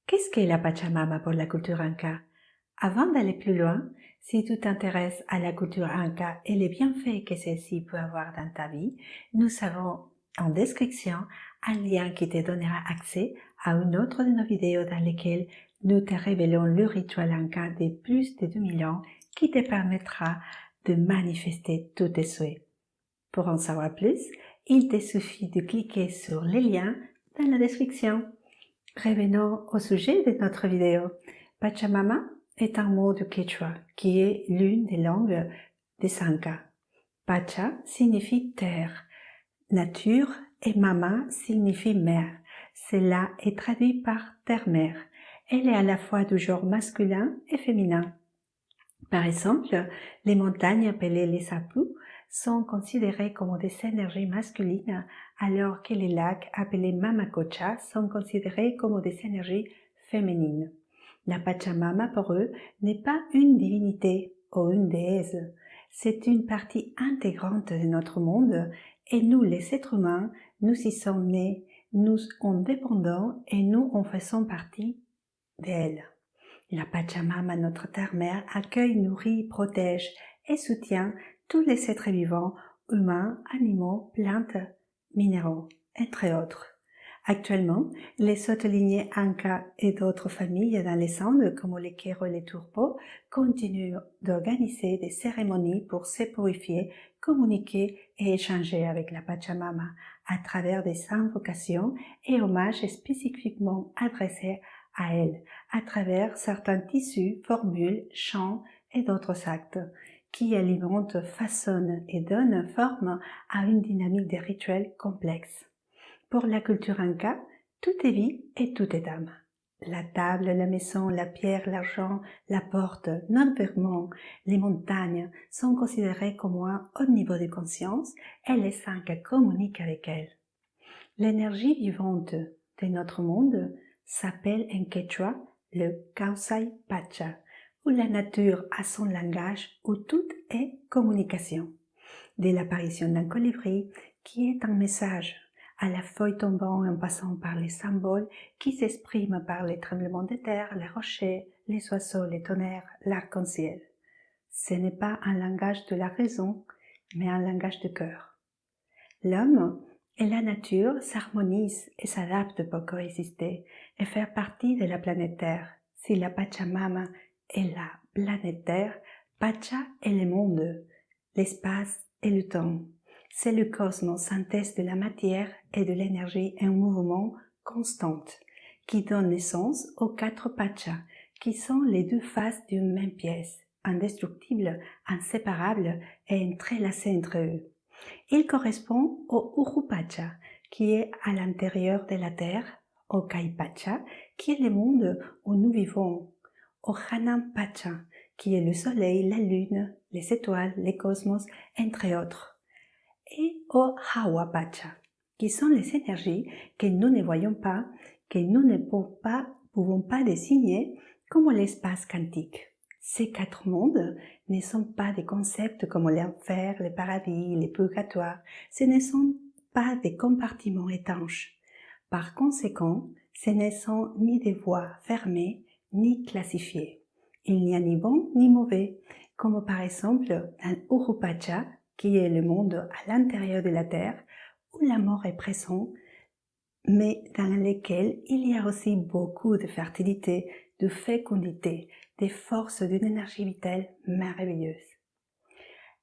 Qu'est-ce qu'est la Pachamama pour la culture inca? Avant d'aller plus loin, si tu t'intéresses à la culture inca et les bienfaits que celle-ci peut avoir dans ta vie, nous avons en description un lien qui te donnera accès à une autre de nos vidéos dans lesquelles nous te révélons le rituel inca de plus de 2000 ans qui te permettra de manifester tous tes souhaits. Pour en savoir plus, il te suffit de cliquer sur les liens dans la description. Revenons au sujet de notre vidéo. Pachamama est un mot du Quechua qui est l'une des langues des Incas. Pacha signifie terre, nature et mama signifie mère. Cela est traduit par terre-mère. Elle est à la fois du genre masculin et féminin. Par exemple, les montagnes appelées les Apu sont considérées comme des énergies masculines, alors que les lacs appelés Mamacocha sont considérés comme des énergies féminines. La Pachamama pour eux n'est pas une divinité ou une déesse, c'est une partie intégrante de notre monde et nous les êtres humains, nous y sommes nés, nous en dépendons et nous en faisons partie d'elle. La Pachamama, notre terre-mère, accueille, nourrit, protège et soutient tous les êtres vivants, humains, animaux, plantes, minéraux, entre autres. Actuellement, les autres lignées Inca et d'autres familles dans les Andes, comme les Quero et les Turpo, continuent d'organiser des cérémonies pour se purifier, communiquer et échanger avec la Pachamama à travers des invocations et hommages spécifiquement adressés à elle, à travers certains tissus, formules, chants et d'autres actes qui alimentent, façonnent et donnent forme à une dynamique de rituels complexes. Pour la culture inca, tout est vie et tout est âme. La table, la maison, la pierre, l'argent, la porte, l'environnement, les montagnes sont considérées comme un haut niveau de conscience et les Incas communiquent avec elles. L'énergie vivante de notre monde s'appelle en quechua le Kausai Pacha, où la nature a son langage, où tout est communication. Dès l'apparition d'un colibri, qui est un message, à la feuille tombant en passant par les symboles qui s'expriment par les tremblements de terre, les rochers, les oiseaux, les tonnerres, l'arc-en-ciel. Ce n'est pas un langage de la raison, mais un langage de cœur. L'homme et la nature s'harmonisent et s'adaptent pour coexister et faire partie de la planète Terre. Si la Pachamama est la planète Terre, Pacha est le monde, l'espace et le temps. C'est le cosmos, synthèse de la matière et de l'énergie en mouvement constante, qui donne naissance aux quatre Pachas, qui sont les deux faces d'une même pièce, indestructibles, inséparables et entrelacées entre eux. Il correspond au Urupacha, qui est à l'intérieur de la Terre, au Kaipacha, qui est le monde où nous vivons, au Hanampacha, qui est le Soleil, la Lune, les étoiles, les cosmos, entre autres, et au Hawapacha, qui sont les énergies que nous ne voyons pas, que nous ne pouvons pas désigner comme l'espace quantique. Ces quatre mondes ne sont pas des concepts comme l'enfer, le paradis, le purgatoire. Ce ne sont pas des compartiments étanches. Par conséquent, ce ne sont ni des voies fermées, ni classifiées. Il n'y a ni bon ni mauvais, comme par exemple dans Urupacha, qui est le monde à l'intérieur de la Terre, où la mort est présente, mais dans lequel il y a aussi beaucoup de fertilité, de fécondité, des forces d'une énergie vitale merveilleuse.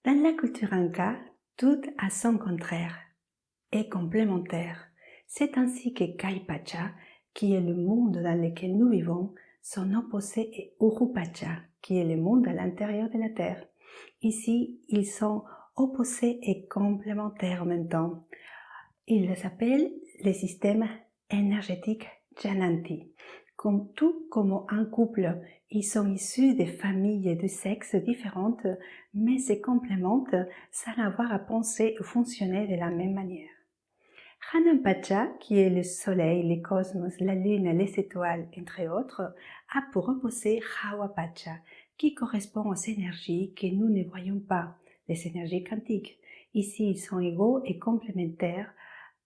Dans la culture inca, tout a son contraire et complémentaire. C'est ainsi que Kaipacha, qui est le monde dans lequel nous vivons, son opposé est Urupacha, qui est le monde à l'intérieur de la Terre. Ici, ils sont opposés et complémentaires en même temps. Ils s'appellent les systèmes énergétiques Jananti. Tout comme un couple, ils sont issus de familles de sexes différentes, mais se complémentent sans avoir à penser ou fonctionner de la même manière. Hanampacha, qui est le soleil, les cosmos, la lune, les étoiles, entre autres, a pour opposé Hawapacha, qui correspond aux énergies que nous ne voyons pas, les énergies quantiques. Ici, ils sont égaux et complémentaires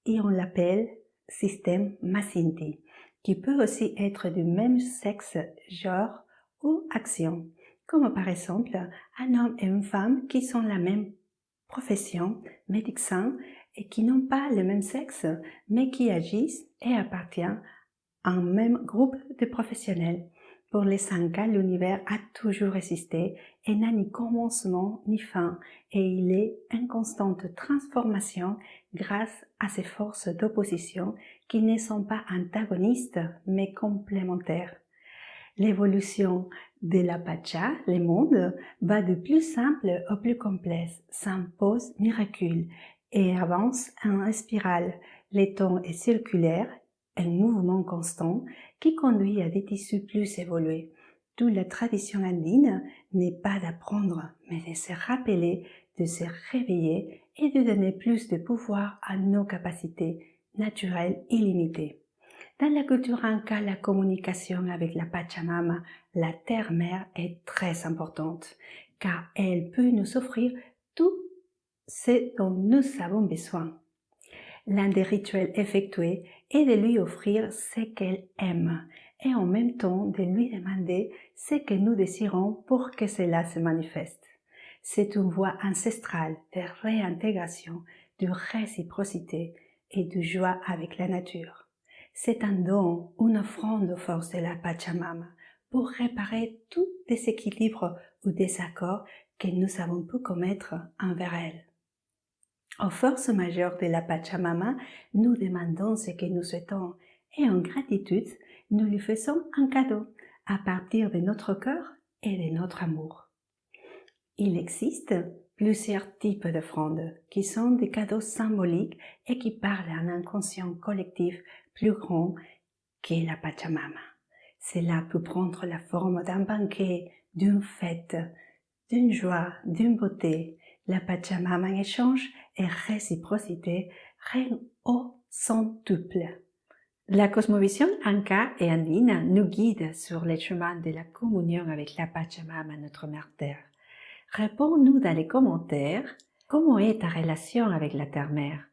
et on l'appelle système Masinti. qui peut aussi être du même sexe, genre ou action, comme par exemple un homme et une femme qui sont la même profession, médecin, et qui n'ont pas le même sexe, mais qui agissent et appartiennent à un même groupe de professionnels. Pour les 5 cas, l'univers a toujours existé et n'a ni commencement ni fin, et il est en constante transformation grâce à ces forces d'opposition qui ne sont pas antagonistes mais complémentaires. L'évolution de la Pacha, les mondes, va du plus simple au plus complexe, sans pause ni recul, et avance en spirale. Le temps est circulaire, un mouvement constant qui conduit à des tissus plus évolués. Toute la tradition andine n'est pas d'apprendre, mais de se rappeler, de se réveiller et de donner plus de pouvoir à nos capacités naturelles illimitées. Dans la culture inca, la communication avec la Pachamama, la terre-mère, est très importante, car elle peut nous offrir tout ce dont nous avons besoin. L'un des rituels effectués est de lui offrir ce qu'elle aime et en même temps de lui demander ce que nous désirons pour que cela se manifeste. C'est une voie ancestrale de réintégration, de réciprocité et de joie avec la nature. C'est un don, une offrande aux forces de la Pachamama pour réparer tout déséquilibre ou désaccord que nous avons pu commettre envers elle. Aux forces majeures de la Pachamama, nous demandons ce que nous souhaitons et en gratitude, nous lui faisons un cadeau à partir de notre cœur et de notre amour. Il existe plusieurs types d'offrandes qui sont des cadeaux symboliques et qui parlent à un inconscient collectif plus grand que la Pachamama. Cela peut prendre la forme d'un banquet, d'une fête, d'une joie, d'une beauté. La Pachamama en échange et réciprocité règne au centuple. La cosmovision Inca et andine nous guide sur les chemins de la communion avec la Pachamama, notre mère terre. Réponds-nous dans les commentaires comment est ta relation avec la terre-mère.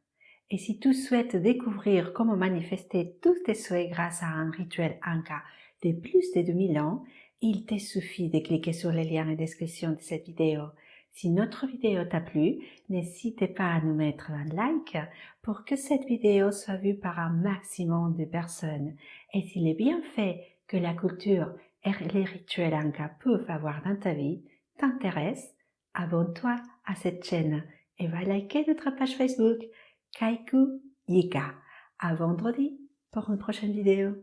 Et si tu souhaites découvrir comment manifester tous tes souhaits grâce à un rituel Inca de plus de 2000 ans, il te suffit de cliquer sur le lien en description de cette vidéo. Si notre vidéo t'a plu, n'hésitez pas à nous mettre un like pour que cette vidéo soit vue par un maximum de personnes. Et si les bienfaits que la culture et les rituels Inca peuvent avoir dans ta vie t'intéressent, abonne-toi à cette chaîne et va liker notre page Facebook Kaiku Yika. À vendredi pour une prochaine vidéo.